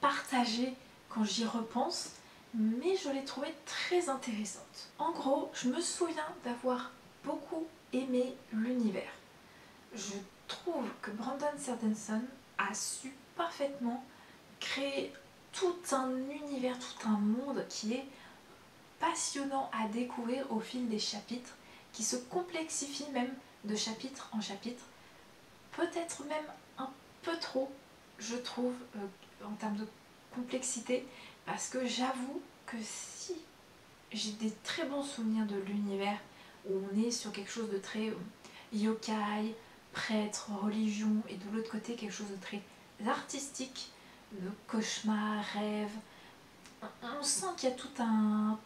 partagée quand j'y repense, mais je l'ai trouvée très intéressante. En gros, je me souviens d'avoir beaucoup aimé l'univers. Je trouve que Brandon Sanderson a su parfaitement créer tout un univers, tout un monde qui est passionnant à découvrir au fil des chapitres, qui se complexifie même de chapitre en chapitre, peut-être même un peu trop, je trouve, en termes de complexité, parce que j'avoue que si j'ai des très bons souvenirs de l'univers où on est sur quelque chose de très yokai, prêtre, religion, et de l'autre côté quelque chose de très artistique, de cauchemar, rêve. On sent qu'il y a tout un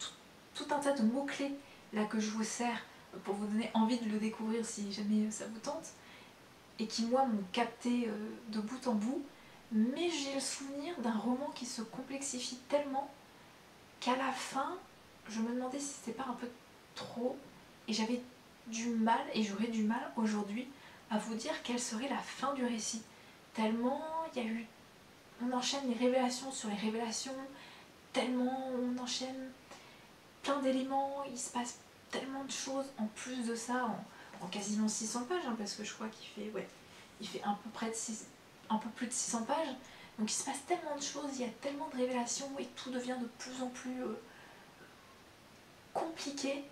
tas de mots-clés là que je vous sers pour vous donner envie de le découvrir si jamais ça vous tente, et qui moi m'ont capté de bout en bout, mais j'ai le souvenir d'un roman qui se complexifie tellement qu'à la fin, je me demandais si c'était pas un peu trop, et j'avais du mal, et j'aurais du mal aujourd'hui à vous dire quelle serait la fin du récit. Tellement il y a eu, on enchaîne les révélations sur les révélations, tellement on enchaîne plein d'éléments, il se passe tellement de choses en plus de ça, en quasiment 600 pages, hein, parce que je crois qu'il fait, ouais, il fait un peu plus de 600 pages, donc il se passe tellement de choses, il y a tellement de révélations, et tout devient de plus en plus compliqué,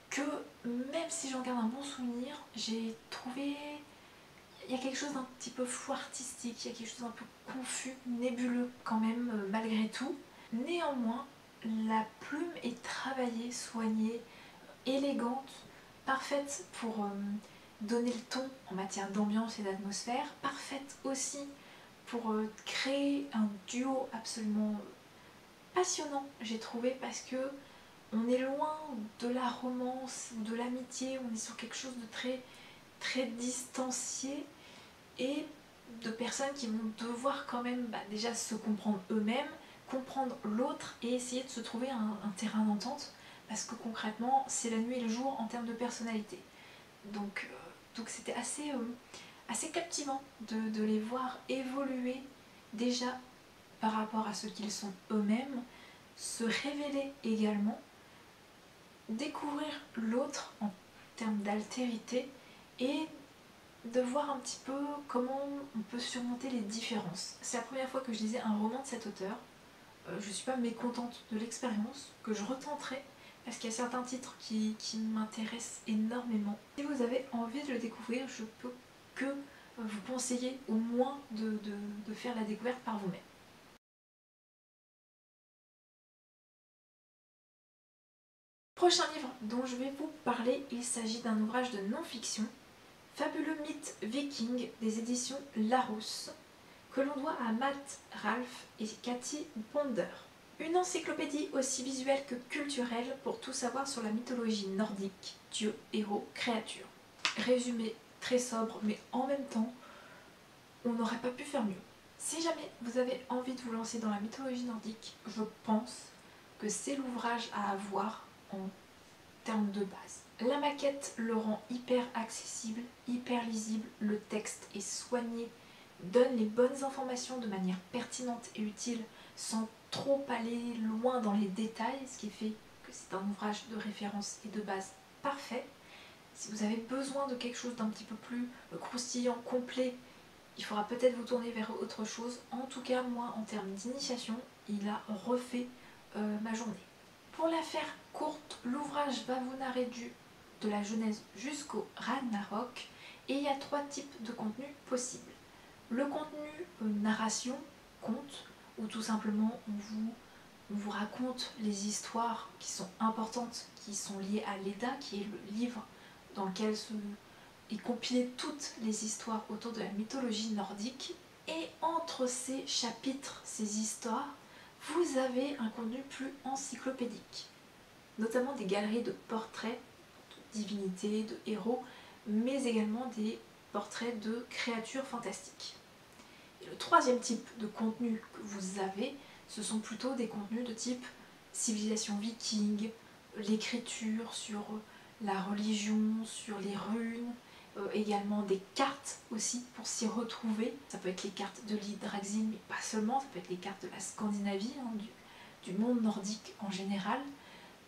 que même si j'en garde un bon souvenir, j'ai trouvé, il y a quelque chose d'un petit peu flou artistique, il y a quelque chose d'un peu confus, nébuleux quand même, malgré tout. Néanmoins, la plume est travaillée, soignée, élégante, parfaite pour donner le ton en matière d'ambiance et d'atmosphère, parfaite aussi pour créer un duo absolument passionnant, j'ai trouvé, parce que on est loin de la romance ou de l'amitié, on est sur quelque chose de très, très distancié, et de personnes qui vont devoir quand même déjà se comprendre eux-mêmes, comprendre l'autre et essayer de se trouver un terrain d'entente, parce que concrètement c'est la nuit et le jour en termes de personnalité. Donc c'était assez captivant de les voir évoluer déjà par rapport à ce qu'ils sont eux-mêmes, se révéler également, découvrir l'autre en termes d'altérité, et de voir un petit peu comment on peut surmonter les différences. C'est la première fois que je lisais un roman de cet auteur. Je ne suis pas mécontente de l'expérience, que je retenterai, parce qu'il y a certains titres qui m'intéressent énormément. Si vous avez envie de le découvrir, je peux que vous conseiller au moins de faire la découverte par vous-même. Prochain livre dont je vais vous parler, il s'agit d'un ouvrage de non-fiction, Fabuleux mythe viking des éditions Larousse, que l'on doit à Matt Ralph et Cathy Ponder. Une encyclopédie aussi visuelle que culturelle pour tout savoir sur la mythologie nordique, dieux, héros, créatures. Résumé très sobre, mais en même temps, on n'aurait pas pu faire mieux. Si jamais vous avez envie de vous lancer dans la mythologie nordique, je pense que c'est l'ouvrage à avoir en termes de base. La maquette le rend hyper accessible, hyper lisible, le texte est soigné, donne les bonnes informations de manière pertinente et utile sans trop aller loin dans les détails, ce qui fait que c'est un ouvrage de référence et de base parfait. Si vous avez besoin de quelque chose d'un petit peu plus croustillant, complet, il faudra peut-être vous tourner vers autre chose. En tout cas, moi, en termes d'initiation, il a refait ma journée. Pour la faire courte, l'ouvrage va vous narrer de la Genèse jusqu'au Ragnarok, et il y a 3 types de contenus possibles. Le contenu narration, conte, où tout simplement on vous raconte les histoires qui sont importantes, qui sont liées à l'Edda, qui est le livre dans lequel est compilées toutes les histoires autour de la mythologie nordique. Et entre ces chapitres, ces histoires, vous avez un contenu plus encyclopédique, notamment des galeries de portraits de divinités, de héros, mais également des portraits de créatures fantastiques. Et le 3e type de contenu que vous avez, ce sont plutôt des contenus de type civilisation viking, l'écriture sur la religion, sur les runes, également des cartes aussi pour s'y retrouver. Ça peut être les cartes de l'Yggdrasil, mais pas seulement, ça peut être les cartes de la Scandinavie, hein, du monde nordique en général.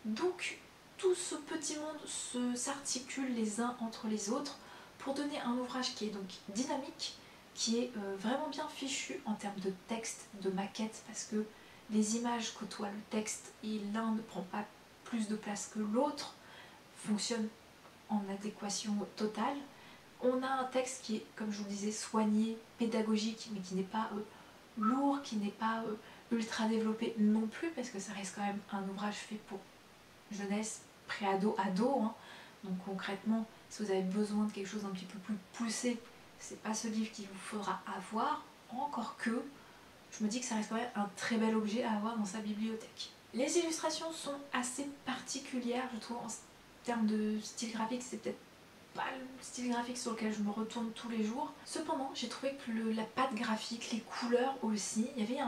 Donc tout ce petit monde s'articule les uns entre les autres pour donner un ouvrage qui est donc dynamique, qui est vraiment bien fichu en termes de texte, de maquette, parce que les images côtoient le texte et l'un ne prend pas plus de place que l'autre, fonctionne en adéquation totale. On a un texte qui est, comme je vous le disais, soigné, pédagogique, mais qui n'est pas lourd, qui n'est pas ultra développé non plus, parce que ça reste quand même un ouvrage fait pour jeunesse, pré-ado, ado, hein. Donc concrètement, si vous avez besoin de quelque chose d'un petit peu plus poussé, c'est pas ce livre qu'il vous faudra avoir, encore que je me dis que ça reste quand même un très bel objet à avoir dans sa bibliothèque. Les illustrations sont assez particulières, je trouve, en termes de style graphique, c'est peut-être pas le style graphique sur lequel je me retourne tous les jours. Cependant, j'ai trouvé que la patte graphique, les couleurs aussi, il y avait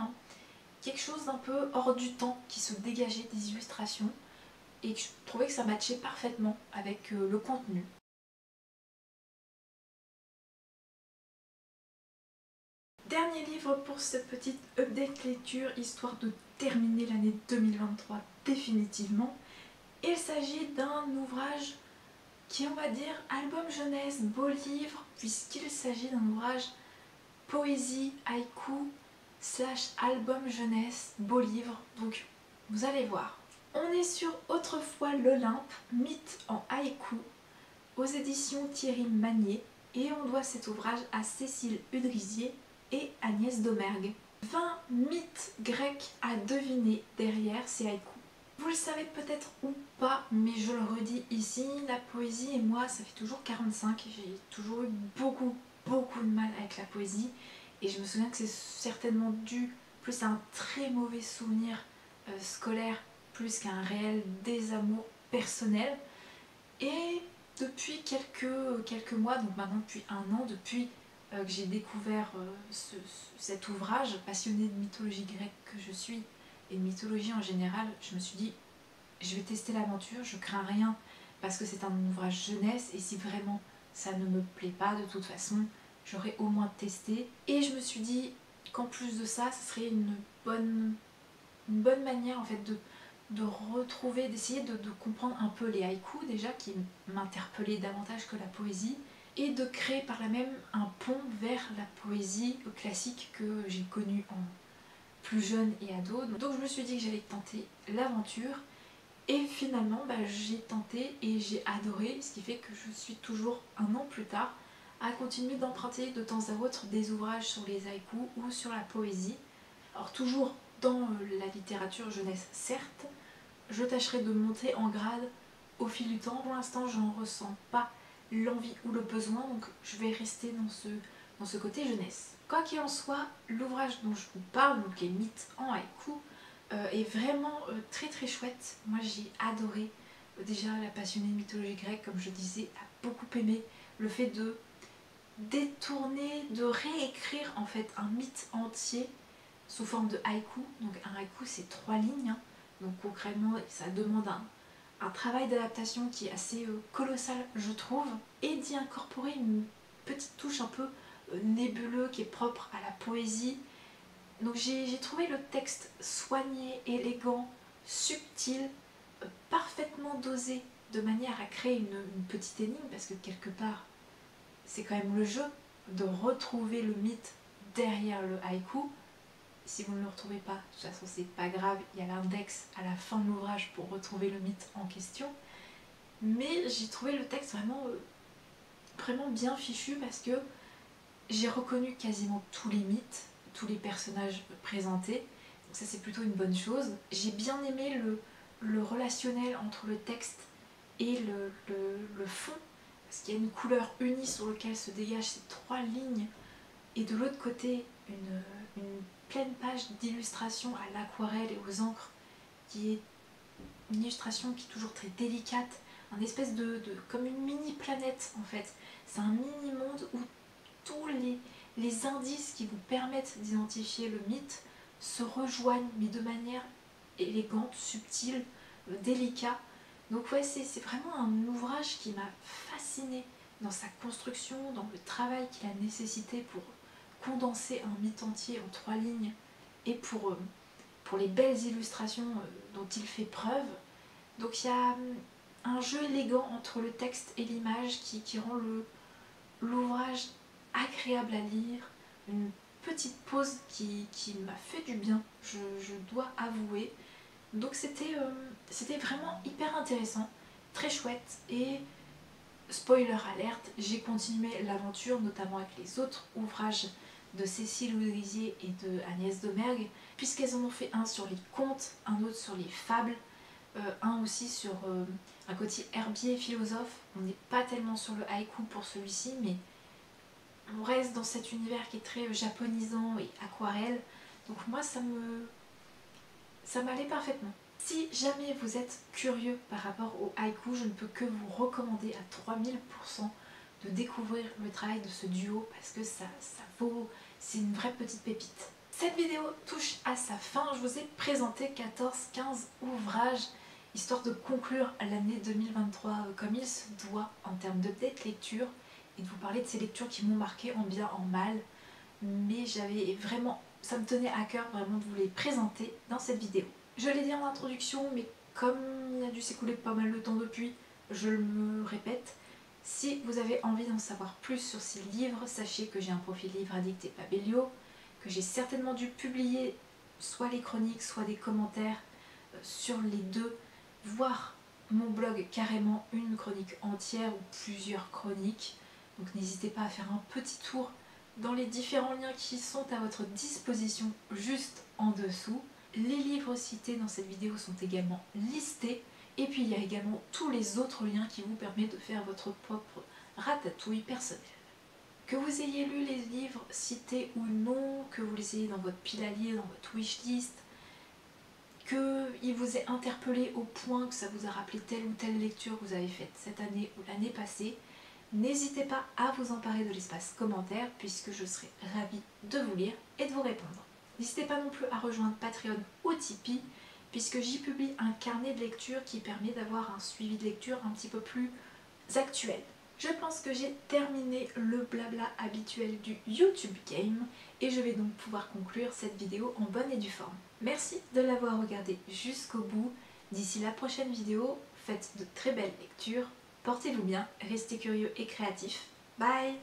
quelque chose d'un peu hors du temps qui se dégageait des illustrations et que je trouvais que ça matchait parfaitement avec le contenu. Dernier livre pour cette petite update lecture, histoire de terminer l'année 2023 définitivement. Il s'agit d'un ouvrage qui, on va dire, album jeunesse, beau livre, puisqu'il s'agit d'un ouvrage poésie, haïku, / album jeunesse, beau livre. Donc, vous allez voir. On est sur Autrefois l'Olympe, mythe en haïku, aux éditions Thierry Magnier, et on doit cet ouvrage à Cécile Udrisier et Agnès Domergue. 20 mythes grecs à deviner derrière ces haïkus. Vous le savez peut-être ou pas, mais je le redis ici, la poésie et moi, ça fait toujours 45. J'ai toujours eu beaucoup de mal avec la poésie. Et je me souviens que c'est certainement dû plus à un très mauvais souvenir scolaire, plus qu'à un réel désamour personnel. Et depuis quelques mois, donc maintenant depuis un an, depuis que j'ai découvert cet ouvrage, passionnée de mythologie grecque que je suis, et de mythologie en général, je me suis dit, je vais tester l'aventure, je crains rien, parce que c'est un ouvrage jeunesse, et si vraiment ça ne me plaît pas, de toute façon, j'aurais au moins testé. Et je me suis dit qu'en plus de ça, ce serait une bonne manière en fait de retrouver, d'essayer de comprendre un peu les haïkus déjà, qui m'interpellaient davantage que la poésie, et de créer par là même un pont vers la poésie classique que j'ai connue en plus jeune et ado. Donc je me suis dit que j'allais tenter l'aventure, et finalement j'ai tenté et j'ai adoré, ce qui fait que je suis toujours un an plus tard à continuer d'emprunter de temps à autre des ouvrages sur les haïkus ou sur la poésie. Alors toujours dans la littérature jeunesse certes, je tâcherai de monter en grade au fil du temps. Pour l'instant j'en ressens pas l'envie ou le besoin, donc je vais rester dans ce côté jeunesse. Quoi qu'il en soit, l'ouvrage dont je vous parle, donc les mythes en haïku, est vraiment très chouette. Moi j'ai adoré. Déjà la passionnée de mythologie grecque, comme je disais, a beaucoup aimé le fait de détourner, de réécrire en fait un mythe entier sous forme de haïku. Donc un haïku c'est 3 lignes, hein. Donc concrètement ça demande un travail d'adaptation qui est assez colossal je trouve, et d'y incorporer une petite touche un peu nébuleux qui est propre à la poésie. Donc j'ai trouvé le texte soigné, élégant, subtil, parfaitement dosé, de manière à créer une petite énigme, parce que quelque part c'est quand même le jeu de retrouver le mythe derrière le haïku. Si vous ne le retrouvez pas, de toute façon c'est pas grave, il y a l'index à la fin de l'ouvrage pour retrouver le mythe en question. Mais j'ai trouvé le texte vraiment bien fichu, parce que j'ai reconnu quasiment tous les mythes, tous les personnages présentés, donc ça c'est plutôt une bonne chose. J'ai bien aimé le relationnel entre le texte et le fond, parce qu'il y a une couleur unie sur laquelle se dégagent ces 3 lignes, et de l'autre côté une pleine page d'illustration à l'aquarelle et aux encres, qui est une illustration qui est toujours très délicate, un espèce comme une mini planète en fait. C'est un mini monde où tous les indices qui vous permettent d'identifier le mythe se rejoignent, mais de manière élégante, subtile, délicate. Donc ouais, c'est vraiment un ouvrage qui m'a fascinée dans sa construction, dans le travail qu'il a nécessité pour condenser un mythe entier en 3 lignes, et pour les belles illustrations dont il fait preuve. Donc il y a un jeu élégant entre le texte et l'image qui rend l'ouvrage agréable à lire, une petite pause qui m'a fait du bien, je dois avouer. Donc c'était vraiment hyper intéressant, très chouette. Et spoiler alerte, j'ai continué l'aventure notamment avec les autres ouvrages de Cécile Oudrizier et de Agnès Domergue, puisqu'elles en ont fait un sur les contes, un autre sur les fables, un aussi sur un côté herbier philosophe. On n'est pas tellement sur le haïku pour celui-ci, mais on reste dans cet univers qui est très japonisant et aquarelle. Donc moi ça m'allait parfaitement. Si jamais vous êtes curieux par rapport au haïku, je ne peux que vous recommander à 3000% de découvrir le travail de ce duo parce que ça vaut, c'est une vraie petite pépite. Cette vidéo touche à sa fin, je vous ai présenté 14-15 ouvrages histoire de conclure l'année 2023 comme il se doit en termes d'update lecture et de vous parler de ces lectures qui m'ont marqué en bien, en mal, mais j'avais vraiment, ça me tenait à cœur vraiment de vous les présenter dans cette vidéo. Je l'ai dit en introduction, mais comme il a dû s'écouler pas mal de temps depuis, je me répète. Si vous avez envie d'en savoir plus sur ces livres, sachez que j'ai un profil livre addict et Pabelio, que j'ai certainement dû publier soit les chroniques, soit des commentaires sur les deux, voire mon blog carrément une chronique entière ou plusieurs chroniques. Donc n'hésitez pas à faire un petit tour dans les différents liens qui sont à votre disposition juste en dessous. Les livres cités dans cette vidéo sont également listés et puis il y a également tous les autres liens qui vous permettent de faire votre propre ratatouille personnelle. Que vous ayez lu les livres cités ou non, que vous les ayez dans votre pile à lire, dans votre wishlist, qu'il vous ait interpellé au point que ça vous a rappelé telle ou telle lecture que vous avez faite cette année ou l'année passée, n'hésitez pas à vous emparer de l'espace commentaire puisque je serai ravie de vous lire et de vous répondre. N'hésitez pas non plus à rejoindre Patreon ou Tipeee puisque j'y publie un carnet de lecture qui permet d'avoir un suivi de lecture un petit peu plus actuel. Je pense que j'ai terminé le blabla habituel du YouTube Game et je vais donc pouvoir conclure cette vidéo en bonne et due forme. Merci de l'avoir regardé jusqu'au bout. D'ici la prochaine vidéo, faites de très belles lectures, portez-vous bien, restez curieux et créatifs. Bye!